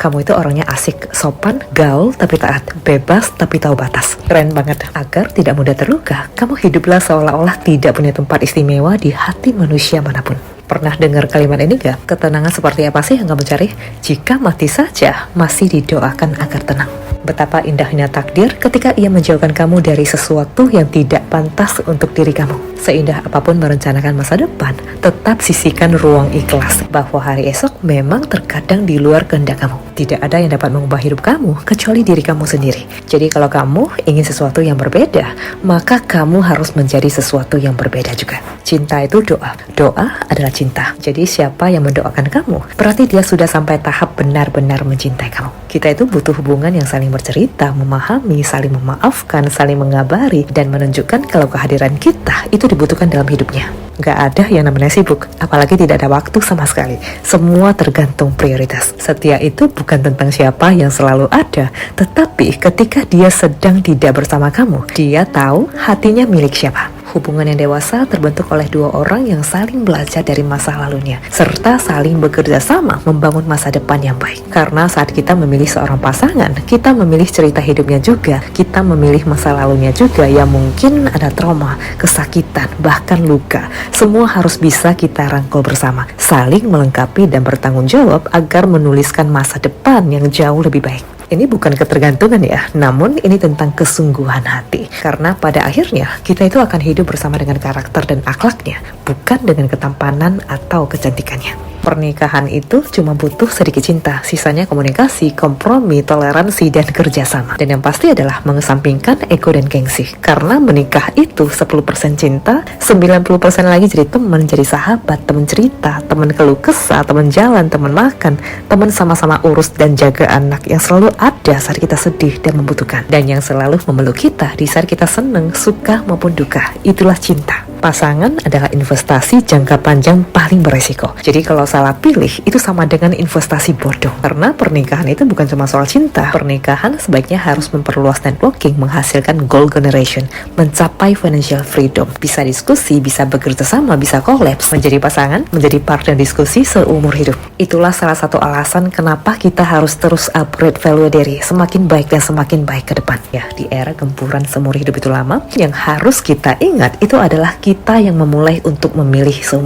kamu itu orangnya asik, sopan, gaul tapi taat, bebas tapi tahu batas. Keren banget. Agar tidak mudah terluka, kamu hiduplah seolah-olah tidak punya tempat istimewa di hati manusia manapun. Pernah dengar kalimat ini gak? Ketenangan seperti apa sih yang kamu cari? Jika mati saja, masih didoakan agar tenang. Betapa indahnya takdir ketika ia menjauhkan kamu dari sesuatu yang tidak pantas untuk diri kamu. Seindah apapun merencanakan masa depan, tetap sisihkan ruang ikhlas bahwa hari esok memang terkadang di luar kehendak kamu. Tidak ada yang dapat mengubah hidup kamu kecuali diri kamu sendiri. Jadi kalau kamu ingin sesuatu yang berbeda, maka kamu harus menjadi sesuatu yang berbeda juga. Cinta itu doa. Doa adalah cinta. Jadi siapa yang mendoakan kamu, berarti dia sudah sampai tahap benar-benar mencintai kamu. Kita itu butuh hubungan yang saling bercerita, memahami, saling memaafkan, saling mengabari, dan menunjukkan kalau kehadiran kita itu dibutuhkan dalam hidupnya. Gak ada yang namanya sibuk, apalagi tidak ada waktu sama sekali. Semua tergantung prioritas. Setia itu bukan tentang siapa yang selalu ada, tetapi ketika dia sedang tidak bersama kamu, dia tahu hatinya milik siapa. Hubungan yang dewasa terbentuk oleh dua orang yang saling belajar dari masa lalunya, serta saling bekerja sama membangun masa depan yang baik. Karena saat kita memilih seorang pasangan, kita memilih cerita hidupnya juga, kita memilih masa lalunya juga yang mungkin ada trauma, kesakitan, bahkan luka. Semua harus bisa kita rangkul bersama, saling melengkapi dan bertanggung jawab agar menuliskan masa depan yang jauh lebih baik. Ini bukan ketergantungan ya, namun ini tentang kesungguhan hati. Karena pada akhirnya kita itu akan hidup bersama dengan karakter dan akhlaknya, bukan dengan ketampanan atau kecantikannya. Pernikahan itu cuma butuh sedikit cinta, sisanya komunikasi, kompromi, toleransi, dan kerjasama. Dan yang pasti adalah mengesampingkan ego dan gengsi. Karena menikah itu 10% cinta, 90% lagi jadi teman, jadi sahabat, teman cerita, teman keluh kesah, teman jalan, teman makan, teman sama-sama urus dan jaga anak, yang selalu ada saat kita sedih dan membutuhkan, dan yang selalu memeluk kita di saat kita senang, suka maupun duka. Itulah cinta. Pasangan adalah investasi jangka panjang paling beresiko. Jadi kalau salah pilih, itu sama dengan investasi bodoh. Karena pernikahan itu bukan cuma soal cinta. Pernikahan sebaiknya harus memperluas networking, menghasilkan goal generation, mencapai financial freedom, bisa diskusi, bisa bekerja sama, bisa kolaps, menjadi pasangan, menjadi partner diskusi seumur hidup. Itulah salah satu alasan kenapa kita harus terus upgrade value diri, semakin baik dan semakin baik ke depan. Ya, di era gempuran seumur hidup itu lama, yang harus kita ingat itu adalah kita yang memulai untuk memilih seumur